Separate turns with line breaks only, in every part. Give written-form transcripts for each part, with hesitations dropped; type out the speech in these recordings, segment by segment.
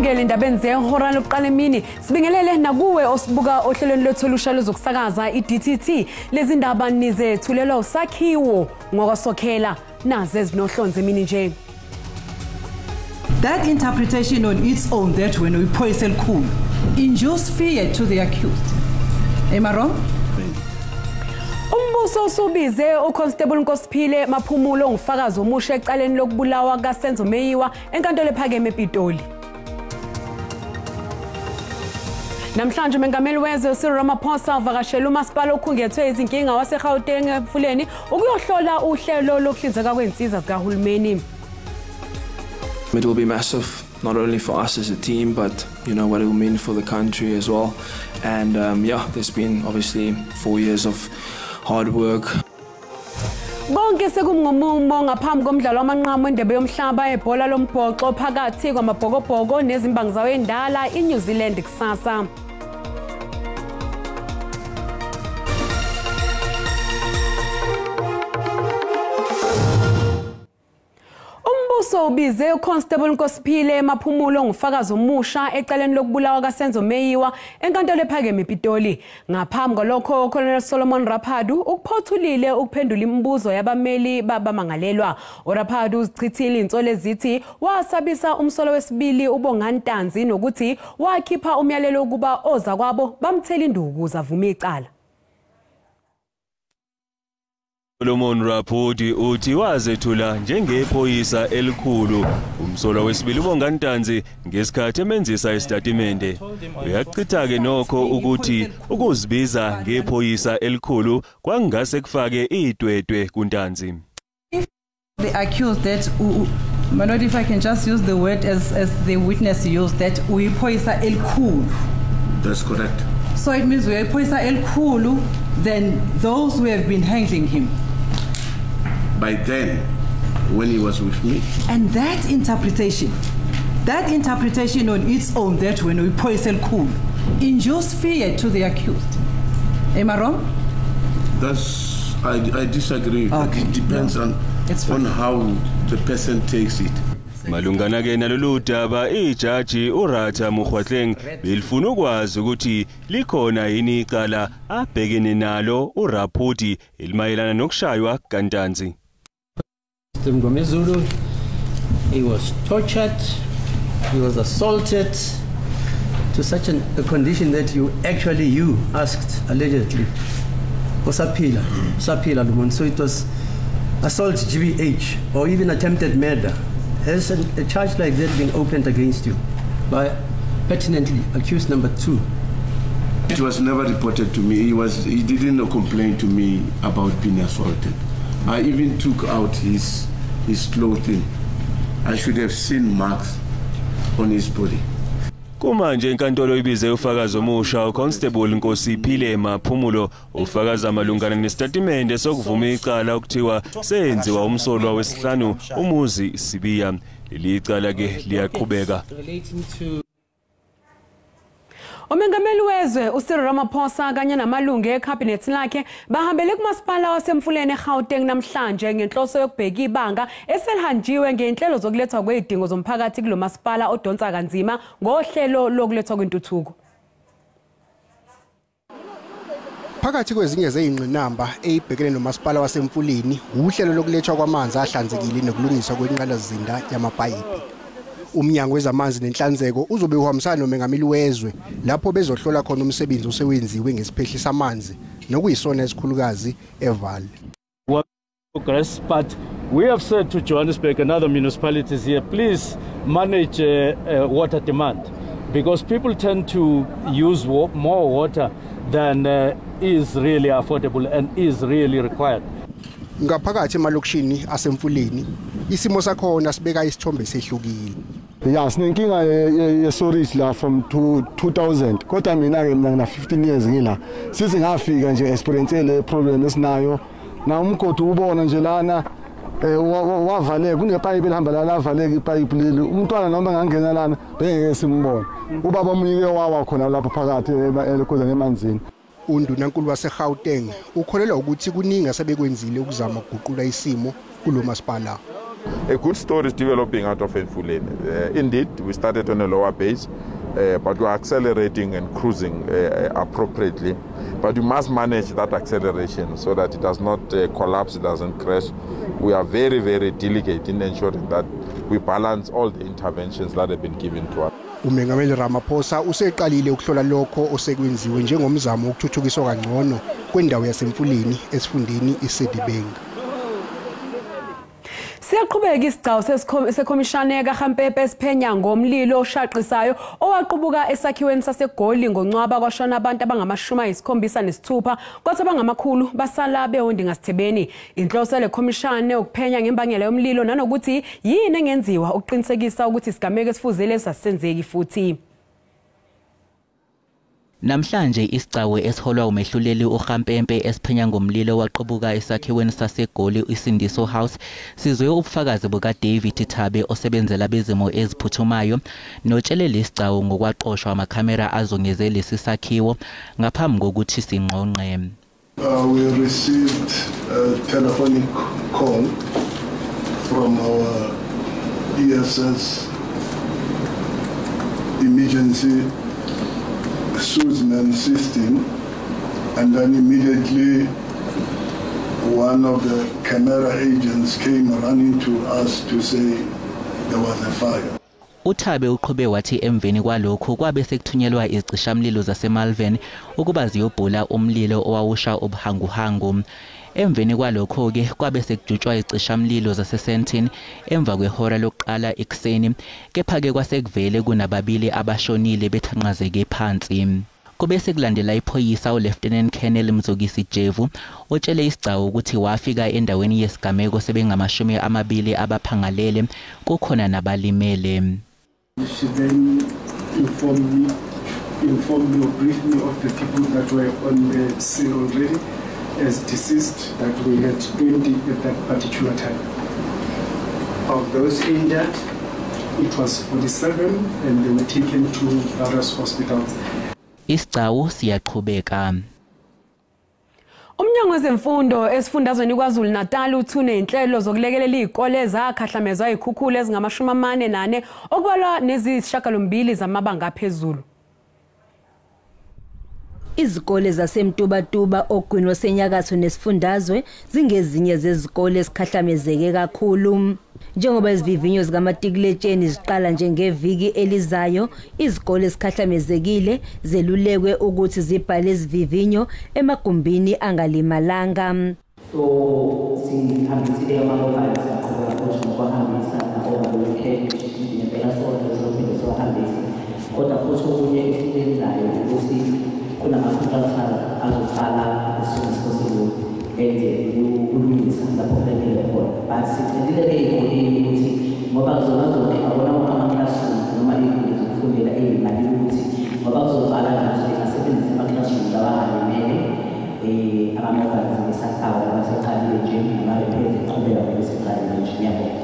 Sikwamukele indabeni zehora lokuqala emini. Sibingelele nakuwe osibuka ohlelweni lethu olusha lozokusakaza iDTT. Lezi ndaba nizethulelwa usakhiwo ngokwasokhela naze ezinohlonze emini nje.
That interpretation on its own, that when we poison cool, induce fear to the accused. Am I wrong?
Umbuso usubize uConstable Nkosiphile Maphumulo ngufakazi omusha ecaleni lokubulawa kaSenzo Meyiwa enkantolo ephakeme ePitoli. Namhlanje umengameli wezwe uCyril Ramaphosa uvakashela umasipala okhungethwe izinkinga waseGauteng eMfuleni ukuyohlola uhlelo lokuhlinzeka kwensiza zikahulumeni.
It will be massive, not only for us as a team, but you know what it will mean for the country as well. And yeah, there's been obviously 4 years of hard work.
Bonke sekumngomumo ngaphambi komdlalo wamanqamu endebe yomhlaba ebhola lombhoxo phakathi kwamabhokobhoko nezimbangi zawo endala iNew Zealand kusasa. Umbuso ubize uConstable Nkosiphile Maphumulo ngufakazi omusha ecaleni lokubulawa kaSenzo Meyiwa enkantolo ephakeme ePitoli. Ngaphambi kwalokho Colonel Solomon Raphadu ukuphothulile ukuphendula imibuzo yabameli babamangalelwa. uRaphadu uzichithile insolo ezithi wasabisa umsolo wesibili uBongani Ntanzi nokuthi wakhipha umyalelo ukuba oza kwabo bamthela induku uzavume icala.
Solomon Raphudi uthi wazethula njengephoyisa elikhulu umsolo wesibili uBongani Ntanzi ngesikhathi emenzisa isitatimende. Uyachitha ke nokho ukuthi ukuzibiza ngephoyisa elikhulu kwangase kufake idwedwe kuNtanzi.
The accused that not if I can just use the word as the witness used that we poisa elikhulu.
That's correct.
So it means we poisa elikhulu than those who have been handling him.
By then, when he was with me.
And that interpretation on its own, that when we poison cool, induce fear to the accused. Am I wrong?
That's, I disagree.
Okay.
It depends on how the person takes it.
Malungana ke nalolu daba ijaji uRatha Mokgwatleng belifuna ukwazi ukuthi likhona yini icala abhekene nalo uRaphudi elimayelana nokushaywa kaNtanzi.
zesiZulu, he was tortured, he was assaulted to such a condition that you asked allegedly usaphila lumuntu. So it was assault GBH or even attempted murder. Has a charge like that been opened against you by pertinently accused number 2?
It was never reported to me. He didn't complain to me about being assaulted. I even took out his clothing. I should have seen marks on his body.
Kumanje inkantolo ibize ufakazi omusha uConstable Nkosiphile Maphumulo ufakaza malungana nesitatimende sokuvuma icala ukuthiwa senziwa umsolwa wesihlanu umuzi Sibiya. Leli icala ke liyaqhubeka.
Umengameli wezwe uCyril Ramaphosa kanye namalungu ecabinet lakhe bahambele kumasipala waseMfuleni eGauteng namhlanje ngenhloso yokubheka ibanga eselihanjiwe ngenhlelo zokulethwa kwezidingo zomphakathi kulo masipala odonsa kanzima ngohlelo lokulethwa kwentuthuko.
Phakathi kwezinye zezingqinamba eyibhekene nomasipala waseMfuleni uhlelo lokulethwa kwamanzi ahlanzekile nokulungiswa kwenqalazinda yamapayipi. Umnyango wezamanzi nenhlanzeko uzobe uhambisana nomengameli wezwe lapho bezohlola khona umsebenzi osewenziwe ngesiphehli samanzi nokuyisona esikhulukazi eVaal.
Progress, but we have said to Johannesburg and other municipalities here, please manage water demand, because people tend to use more water than is really affordable and is really required.
Ngaphakathi emalokishini aseMfuleni isimo sakhona sibeka isithombe sehlukile.
Yeah, sinenkinga ye-storage la from 2000 kodwa mina ke mina 15 years ngila sithi ngafika nje experience le problem esinayo na umgodi ubona nje lana wavaleka kunepipe elihamba la lavaleka ipipe leli umntwana noma ngangena lana bengeke simbone ubaba omnike wawa khona lapha phakathi ekhona emanzini.
Undunankulu waseGauteng ukholelwa ukuthi kuningi asebekwenzile ukuzama ukuguqula isimo kulo masipala.
A good story is developing out of Mfuleni. Indeed, we started on a lower base, but we are accelerating and cruising appropriately. But we must manage that acceleration so that it does not collapse, it doesn't crash. We are very, very delicate in ensuring that we balance all the interventions that have been given to us.
Umengameli Ramaphosa useqalile ukuhlola lokho osekwenziwe njengomzamo ukuthuthukiswa kangcono kwendawo yasemfuleni esifundeni iSedibenga.
Siyaqhubeka isigcawu sekhomishana kaHampepe esiphenya ngomlilo oshaqisayo owaqubuka esakhiweni saseGoli ngoNcwaba kwashona abantu abangama76 kwathi abangamakhulu basala behondi ngasithebeni. Inhloso lekhomishana ukuphenya ngembangela yomlilo nanokuthi yini engenziwa ukuqinisekisa ukuthi isigameko esifuzele sasenzeki futhi.
Namhlanje isigcawu esiholwa umehluleli uHampempe esiphenya ngomlilo waqhubuka esakhiweni saseGoli iSindiso House sizwe ubufakazi buka David Thabe osebenzela bezimo eziphuthumayo notshele lesigcawu ngokwaqoshwa amakhamera azongeze lesi sakhiwo ngaphambi kokuthi sinqonqe.
We received a telephonic call from our ESS emergency Suzman system, and then immediately one of the camera agents came running to us to say there was a fire.
Uthabe uqhube wathi emveni kwalokho kwabe sekuthunyelwa izicishamlilo zaseMalvern ukuba ziyobhula umlilo owawusha ubuhanguhangu. Emveni kwalokho ke kwabe sekujutshwa izicishamlilo zaseSentin emva kwehora lokuqala ekseni kepha ke kwasekuvele kunababili abashonile bethanqazeke phansi. Kube sekulandela iphoyisa uLieutenant Colonel Mzogisi Jevu otshele isigcawu ukuthi wafika endaweni yesigameko sebengamashumi abaphangalele kukhona nabalimele.
She then informed me or briefed me of the people that were on the scene already as deceased, that we had 20 at that particular time. Of those injured, it was 47 and they were taken to various hospitals.
Isigcawu siyaqhubeka.
Umnyango wezemfundo esifundazweni kwaZulu Natal uthune inhlelo zokulekelela izikole ezakhahlamezwa izikhukhula ezingama-44 okubalwa nezisishiyagalombili zamabanga aphezulu.
Izikole zaseMtubatuba ogwini wasenyakatho nesifundazwe zingezinye zezikole esikhahlamezeke kakhulu. Njengoba izivivinyo zikamatikuletsheni ziqala njengeviki elizayo, izikole esikhahlamezekile zelulekwe ukuthi zibhale izivivinyo emagumbini angalimalanga.
So sihambisile amabhokisi aqhubeka futhi ngokuhambisa nabobabekhe ngempela sonke sizophinde siwahambise. Kodwa futhi okunye esilenzayo ukuthi kunama-contractors azoqala as soon as possible enze ukulungisa lapho kufanele khona. But sicelile-ke ey'koleni ukuthi ngoba kuzona abona ama-classroom noma iy'nkundla zokufundela ey'malini ukuthi ngoba kuzoqala nazo bengasebenzisa ama-classroom lawahalimele ama-mobiles ngesakhaya abaseqalile nje nama-repairs eqhubeka beseqalile nje ngiyabona.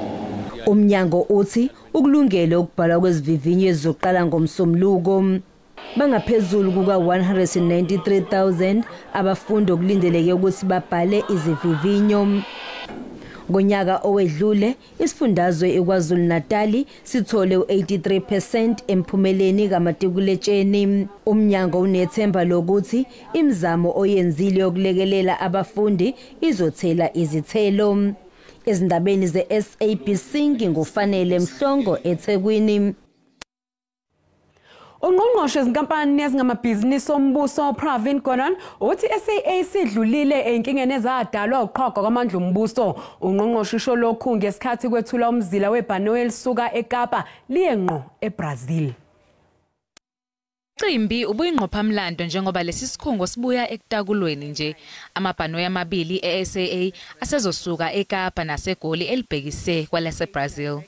Umnyango uthi ukulungele ukubhalwa kwezivivinyo ezizoqala ngomsombuluko. Bangaphezulu kuka 193,000 abafundi okulindeleke ukuthi babhale izivivinyo. Ngonyaka owedlule isifundazwe eKwaZulu Natal sithole u83% emphumeleni kamatikuletsheni. Umnyango unethemba lokuthi imizamo oyenzile yokulekelela abafundi izothela izithelo. Ezindabeni ze-SABC ngufanele Mhlongo eThekwini.
Ungqongqoshe ezinkampani ezingamabhizinisi ombuso Pravin Gordhan uthi SABC idlulile enkingeni ezadalwa uqhogo kwamandla ombuso. Ungqongqoshe usho lokhu ngesikhathi kwethula umzila webhanoyi elisuka eKapa liye ngqo eBrazil.
Cimbi ubuyingqophamlando njengoba lesi sikhungo sibuya ekutakulweni nje amabhanoyi amabili eSAA asezosuka eKapa naseGoli elibhekise kwalaseBrazil.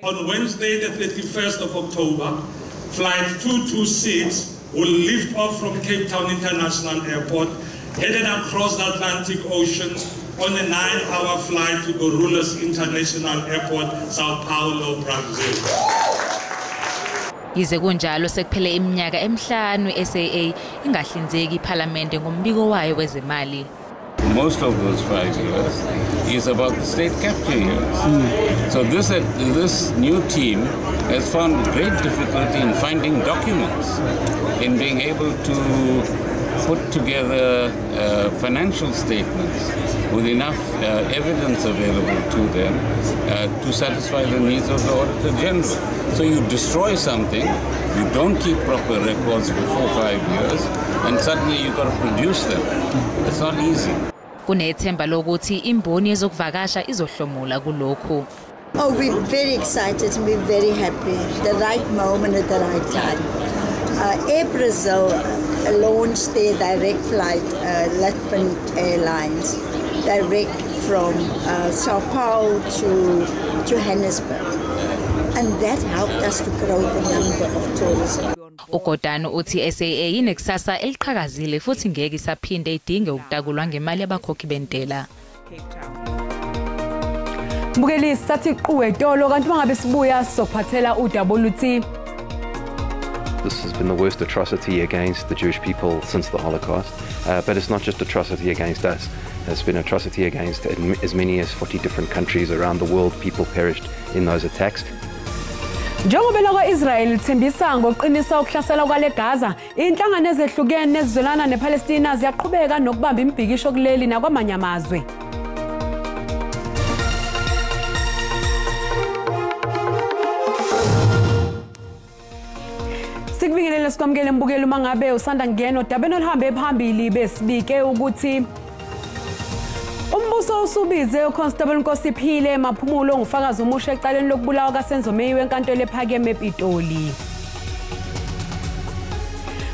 On Wednesday the 31st of October, Flight 226 will lift off from Cape Town International Airport, headed across the Atlantic Ocean on a 9-hour flight to Guarulhos International Airport, Sao Paulo, Brazil.
Yize kunjalo sekuphele iminyaka emihlanu SAA ingahlinzeki iPhalamende ngombiko wayo wezemali.
most of those 5 years is about the state capture years. So this new team has found great difficulty in finding documents, in being able to put together financial statements with enough evidence available to them to satisfy the needs of the Auditor General. So you destroy something, you don't keep proper records for 4 or 5 years, and suddenly you've got to produce them. It's not easy.
Kunethemba lokuthi imboni ezokuvakasha izohlomula kulokhu.
Oh, we're very excited and we're very happy. The right moment at the right time. Air Brazil launched their direct flight, Latvian Airlines, direct from Sao Paulo to Johannesburg. And that helped us to grow the number of tourism.
Ugodano uthi SAA inekusasa eliqhakazile futhi ngeke isaphinde idinge ukutakulwa ngemali yabakhokhi bentela.
Mbukeli sathi quwe tolo kanti mangabe sibuya sizophathela uWT.
This has been the worst atrocity against the Jewish people since the Holocaust, but it's not just atrocity against us. It's been atrocity against as many as 40 different countries around the world. People perished in those attacks.
Njengoba lakwa-Israel lithembisa ngokuqinisa ukuhlasela kwale Gaza, inhlangano ezehlukene ezizwelana nePalestina ziyaqhubeka nokubamba imibhikisho kuleli nakwamanye amazwe. Sikubingelele sikwamukele mbukeli uma ngabe usanda ngena odabeni oluhambe phambili besibike ukuthi umbuso usubize uConstable Nkosiphile Maphumulo ngufakazi omusha ecaleni lokubulawa kaSenzo Meyi wenkantolo ephakeme ePitoli.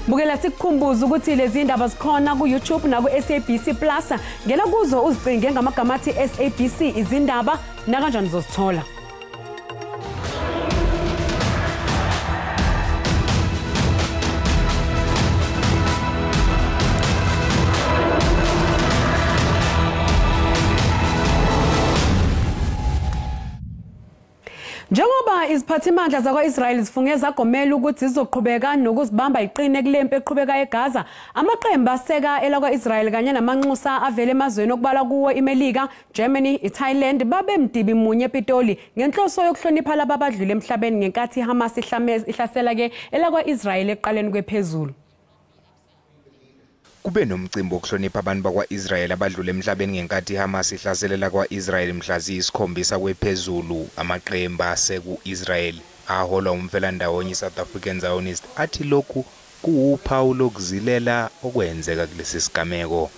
Bukela sikukhumbuza ukuthi lezi ndaba zikhona ku YouTube na ku SABC Plus. Ngena kuzo uzicinge ngamagama athi SABC Izindaba na kanjani uzozithola. Njengoba iziphathimandla zakwa-Israel zifunge zagomela ukuthi zizoqhubeka nokuzibamba iqine kulempi eqhubeka eGaza, amaqembu aseka elakwa-Israel kanye namanxusa avele emazweni okubala kuwo iMelika, Germany, iThailand babe mdibi munye ePitoli ngenhloso yokuhlonipha laba abadlule emhlabeni ngenkathi iHamas ihlasela ke elakwa-Israel eqaleni kwephezulu.
Kube nomcimbi wokuhlonipha abantu bakwa-Israel abadlule emhlabeni ngenkathi iHamas ihlaselela kwa-Israel mhla ziyisikhombisa kwephezulu. Amaqembu aseku-Israel aholwa umfelandawonye South African Zionist athi lokhu kuwuphawu lokuzilela okwenzeka kulesi sigameko.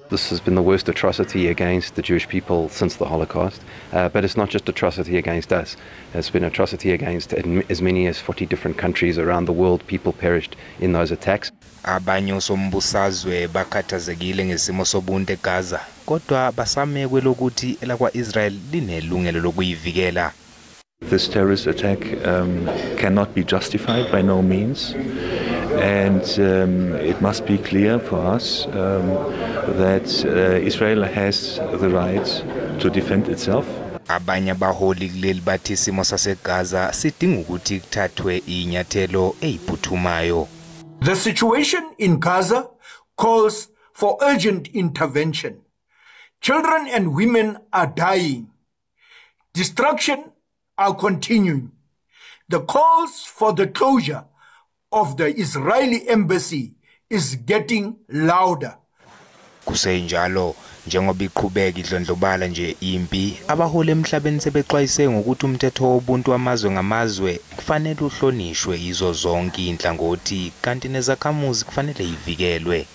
This has been the worst atrocity against the Jewish people since the Holocaust, but it's not just atrocity against us. It's been atrocity against as many as 40 different countries around the world. People perished in those attacks.
Abanye osombusazwe bakhathazekile ngesimo sobuntu eGaza, kodwa basamekwe lokuthi elakwa-Israel linelungelo lokuyivikela.
This terrorist attack cannot be justified by no means. And it must be clear for us that Israel has the right to defend itself.
Abanye abaholi kuleli bathi isimo saseGaza sidinga ukuthi kuthathwe inyathelo eziphuthumayo.
The situation in Gaza calls for urgent intervention. Children and women are dying. Destruction are continuing. The calls for the closure of the Israeli embassy is getting louder.
Kusenjalo njengoba iqhubeka idlondlobala nje impi, abaholi emhlabeni sebexwayise ngokuthi umthetho wobuntu wamazwe ngamazwe kufanele uhlonishwe izo zonke inhlangothi kanti nezakhamuzi kufanele ivikelwe.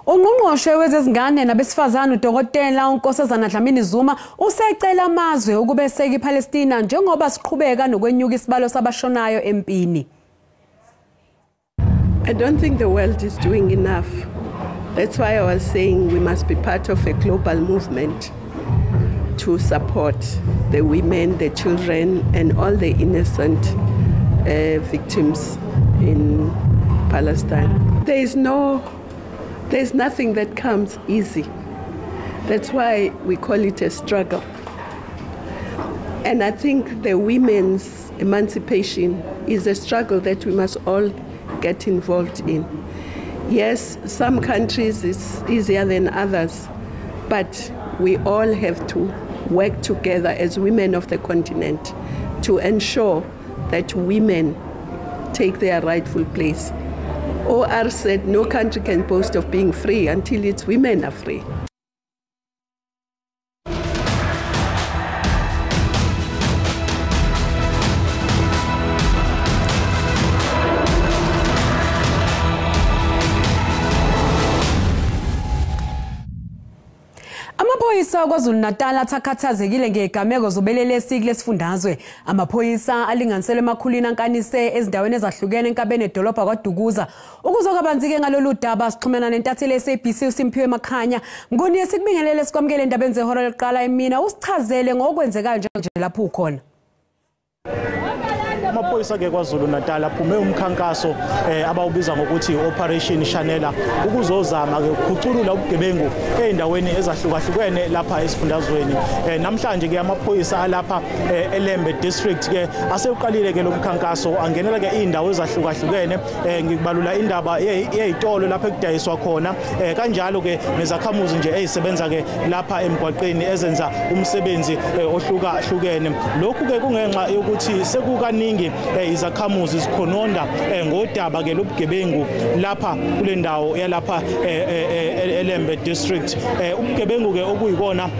Ungqongqoshe wezezingane nabesifazane uDokotela uNkosazana Dlamini Zuma usecela amazwe ukubeseka iPalestina njengoba siqhubeka nokwenyuka isibalo sabashonayo empini.
I don't think the world is doing enough. That's why I was saying we must be part of a global movement to support the women, the children, and all the innocent victims in Palestine. There's nothing that comes easy. That's why we call it a struggle. And I think the women's emancipation is a struggle that we must all get involved in. Yes, some countries it's easier than others, but we all have to work together as women of the continent to ensure that women take their rightful place. OR said no country can boast of being free until its women are free.
Amaphoyisa KwaZulu-Natal athakhathazekile ngegameko zobelelesi kulesifundazwe. Amaphoyisa alinganisele emakhulwini ankanise ezindaweni ezahlukene enkabeni edolobha kwaDukuza. Ukuzokabanzi-ke ngalolu daba sixhumana nentatheli SABC uSimphiwe Makhanya. Mnguni sikubingelele sikwamukele endabeni zehora lokuqala emina usichazele ngokwenzeka nje lapho ukhona.
Amaphoyisa ke KwaZulu-Natal aphume umkhankaso abawubiza ngokuthi Operation Shanela ukuzozama ke ukukhuculula ubugebengu eindaweni ezahlukahlukene lapha esifundazweni. Namhlanje ke amaphoyisa alapha eLembe district ke aseuqalile ke lo mkhankaso angenela ke indawo ezahlukahlukene ngikubalula indaba yezitolo lapha ekudayiswa khona kanjalo ke nezakhamuzi nje ezisebenza ke lapha emgwaqeni ezenza umsebenzi ohlukahlukene. Lokhu ke kungenxa yokuthi sekukaningi izakhamuzi zikhononda ngodaba ke lobugebengu lapha kule ndawo yalapha eLembe district. Ubugebengu ke okuyibona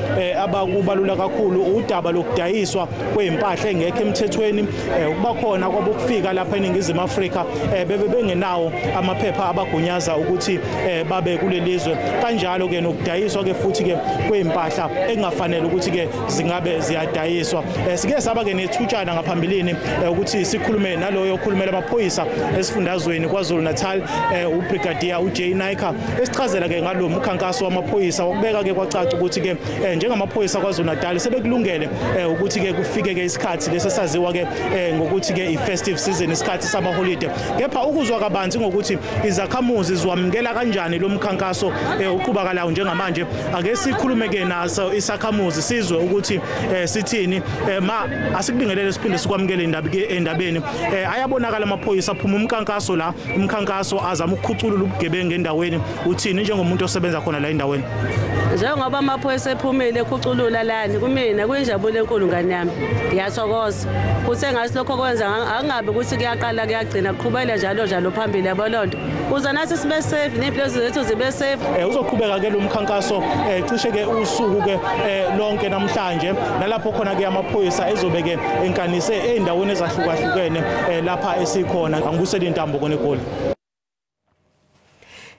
abakubalula kakhulu udaba lokudayiswa kwempahla engekho emthethweni ukuba khona kwabokufika lapha eNingizimu Afrika bebengenawo amaphepha abagunyaza ukuthi babe kulelizwe kanjalo ke nokudayiswa ke futhi ke kwempahla engafanele ukuthi ke zingabe ziyadayiswa. Sike saba ke nethutshana ngaphambilini ukuthi sikhulume naloyo okhulumela abaphoyisa esifundazweni KwaZulu-Natal uBrigadier uJ Naika esichazela ke ngalo mkhankaso wamaphoyisa ukubeka ke kwacaca ukuthi ke njengamaphoyisa KwaZulu-Natal sebekulungele ukuthi ke kufike ke isikhathi lesesaziwa ke ngokuthi ke i-festive season isikhathi sama holiday. Kepha ukuzwa kabanzi ngokuthi izakhamuzi ziwamukela kanjani lo mkhankaso uqhubakalayo njengamanje ake sikhulume ke naso isakhamuzi sizwe ukuthi sithini ma asikubingelele siphinde sikwamukele endabeni. Ayabonakala amaphoyisa aphuma umkhankaso la umkhankaso azama ukukhuculula ubugebengu endaweni uthini njengomuntu osebenza khona la endaweni.
Njengoba amaphoyisa ephumile ekhuculula lani kumina kuyinjabulo enkulu ngane yami ngiyathokoza kuse ngasi lokho kwenza angabe ukuthi kuyaqala kuyagcina kuqhubela njalo phambili yabolonto uza nathi sibe safe nempilo zethu zibe safe.
Uzoqhubeka ke lo mkhankaso cishe ke usuku ke lonke namhlanje nalapho khona ke amaphoyisa ezobeke enkanise eindaweni ezahlukahlukene lapha esikhona angibusele intambo kone egoli.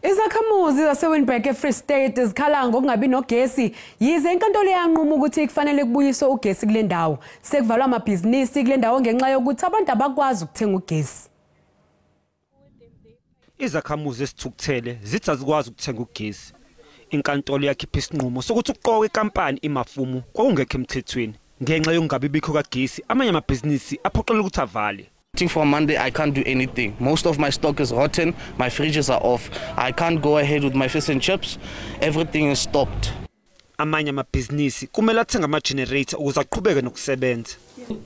Izakhamuzi zaseWinberg eFree State zikhala ngokungabi nogesi yize inkantolo yanquma ukuthi kufanele kubuyiswe ugesi kule ndawo. Sekuvalwa amabhizinisi kule ndawo ngenxa yokuthi abantu abakwazi ukuthenga ugesi.
Izakhamuzi esithukuthele zithi azikwazi ukuthenga ugesi. Inkantolo yakhipha isinqumo sokuthi uqoqwe ikampani imafumu kwakungekho emthethweni ngenxa yokungabi bikho kagesi amanye amabhizinisi aphoqelwe ukuthi avale.
For Monday, I can't do anything. Most of my stock is rotten. My fridges are off. I can't go ahead with my fish and chips. Everything is stopped.
Amanye amabhizinisi kumele athenga ama-generator ukuze aqhubeke nokusebenza.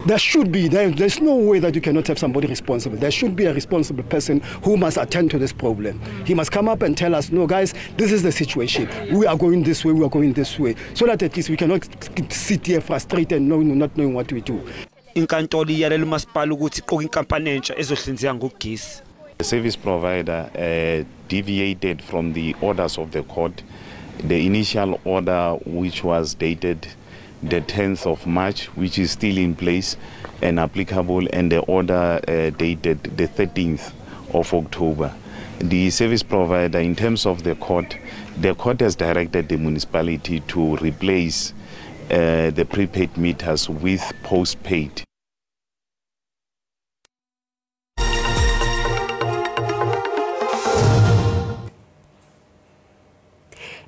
There should be, there's no way that you cannot have somebody responsible. There should be a responsible person who must attend to this problem. He must come up and tell us, no guys, this is the situation. We are going this way, we are going this way. So that at least we cannot sit here frustrated and not knowing what we do.
Inkantolo iyalela umasipala ukuthi iqoqa inkampani entsha ezohlinzeka ngogesi.
The service provider deviated from the orders of the court. The initial order, which was dated the 10th of March, which is still in place and applicable, and the order dated the 13th of October. The service provider, in terms of the court has directed the municipality to replace the prepaid meters with postpaid.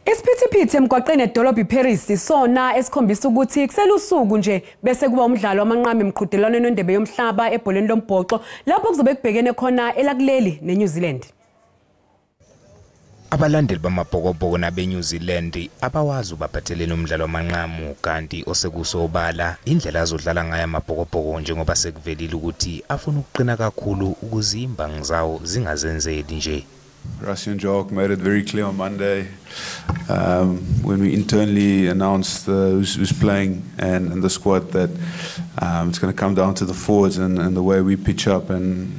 Isiphithiphithi emgwaqeni edolobha iParis isona esikhombisa ukuthi kuselusuku nje bese kuba umdlalo wamanqami emqhudelwaneni wendebe yomhlaba ebholeni lombhoxo lapho kuzobe kubhekene khona elakuleli neNew Zealand.
Abalandeli bamabhokobhoko nabeNew Zealand abawazi ubaphathelene umdlalo wamanqamu kanti osekusobala indlela azodlala ngayo amabhokobhoko njengoba sekuvelile ukuthi afuna ukuqina kakhulu ukuzimba ngizawo zingazenzeli nje.
Rusty and Jock made it very clear on Monday when we internally announced who's playing and the squad that it's going to come down to the forwards and the way we pitch up and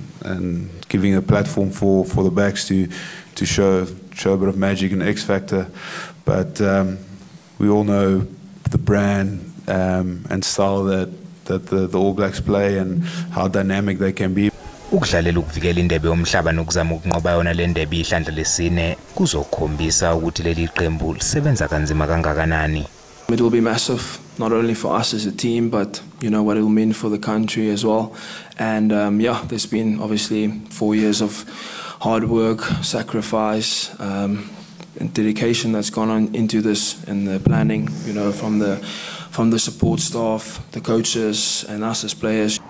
giving a platform for the backs to show a bit of magic and X factor. But we all know the brand and style that the All Blacks play and how dynamic they can be.
Ukudlalela ukuvikela indebe yomhlaba nokuzama ukunqoba yona le ndebe ihlandla lesine kuzokhombisa ukuthi leli qembu lisebenza kanzima kangakanani.
It will be massive, not only for us as a team, but you know what it will mean for the country as well. And yeah, there's been obviously 4 years of hard work, sacrifice, and dedication that's gone on into this and the planning. You know, from the support staff, the coaches, and us as players.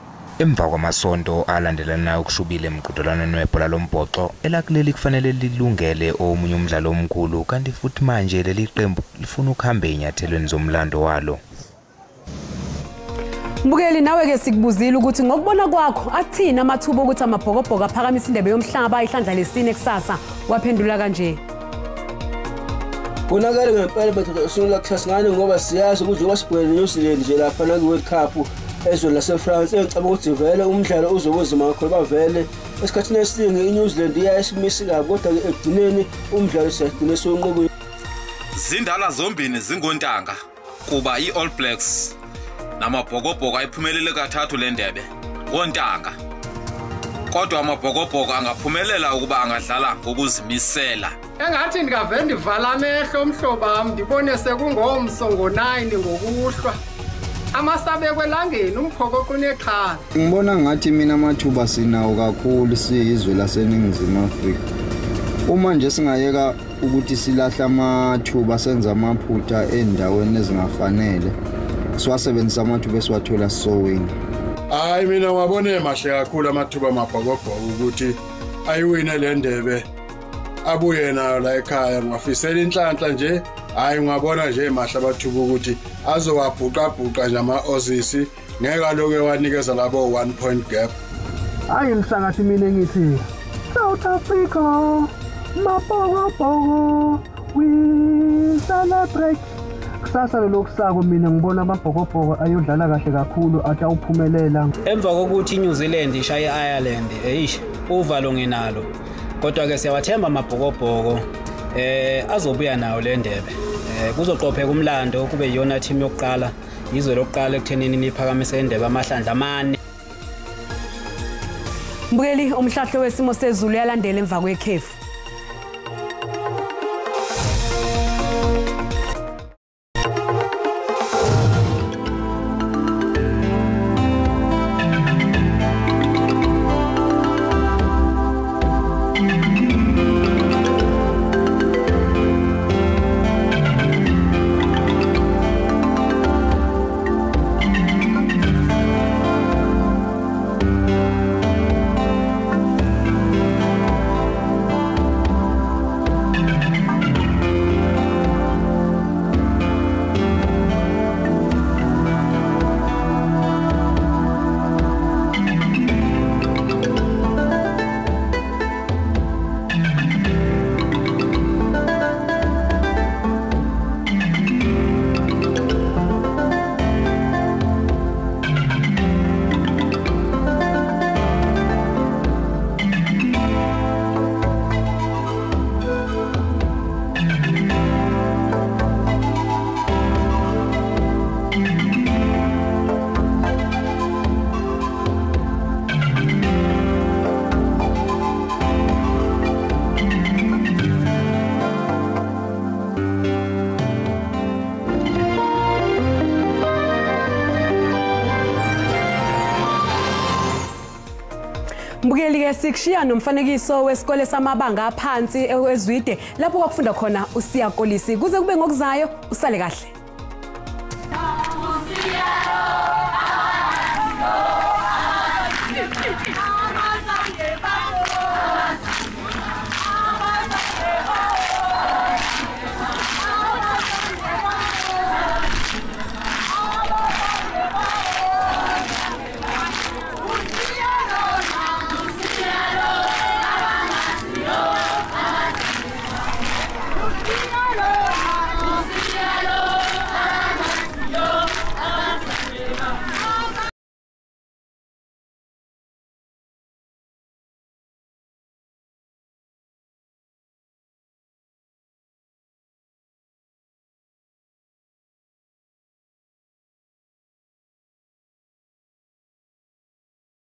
Emva kwamasonto alandelanayo ukushubile emqhudelwaneni webhola lombhoxo elakuleli kufanele lilungele omunye umdlalo omkhulu kanti futhi manje leli qembu lifuna ukuhamba enyathelweni zomlando walo.
Mbukeli nawe ke sikubuzile ukuthi ngokubona kwakho athina amathuba ukuthi amabhokobhoko aphakamisa indebe yomhlaba ihlandla lesine kusasa waphendula kanje.
Bonakala ngempela bethu sona kusasingane ngoba siyazi ukuthi wasibhele New Zealand nje lapha na World Cup ezwe lase France engicaba ukuthi vele umdlalo uzokuzima kakhulu bavele esikhathini esiningi iNew Zealand iyasimisi kabi kodwa ke egcineni umdlalo siyagcina sonqobo.
Zindala zombini zingontanga kuba iAll Blacks namabhokobhoko ayiphumelele kathathu le ndebe ngontanga. Kodwa amabhokobhoko angaphumelela ukuba angadlala ngokuzimisela.
Engathi ndikave ndivala amehlo umhlobam ndibone sekungomso ngo9 ngokuhlwa. Amasabekwe elangeni umphokoqo unexhala.
Ngibona ngathi mina amathuba sinawo kakhulu siyizwe laseNingizimu Afrika. Uma nje singayeka ukuthi silahla amathuba senza amaphutha endaweni ezingafanele. Siwasebenzisa amathuba esiwathola sowini.
Hayi mina ngabone mahle kakhulu amathuba amabhokobhoko ukuthi ayiwine le ndebe. Abuye nayo la ekhaya ngafisela inhlanhla nje. Hayi ngabona nje mahle abathuba ukuthi azowabhuqa nje ama-Aussies ngeke lokho ewanikeza labo 1 point gap.
Hayi msangathi mina ngithi South Africa mabhokobhoko we celebrate. Kusasa lokusako mina ngibona amabhokobhoko ayodlala kahle kakhulu athi awuphumelela.
Emva kokuthi iNew Zealand ishaye iIreland uvalo nginalo. Kodwa ke siyawathemba amabhokobhoko azobuya nawo le ndebe. Kuzoqopheka umlando kube yiyona team yokuqala izwe lokuqala ekuthenini niphakamise indebe amahlandla amane.
Mbukeli umhlahlo wesimo sezulu yalandela emva kwekhefu. Mbukeli ke sikushiya nomfanekiso wesikole samabanga aphansi eZwide lapho kwakufunda khona uSiya Kolisi kuze kube ngokuzayo usale kahle.
Rio!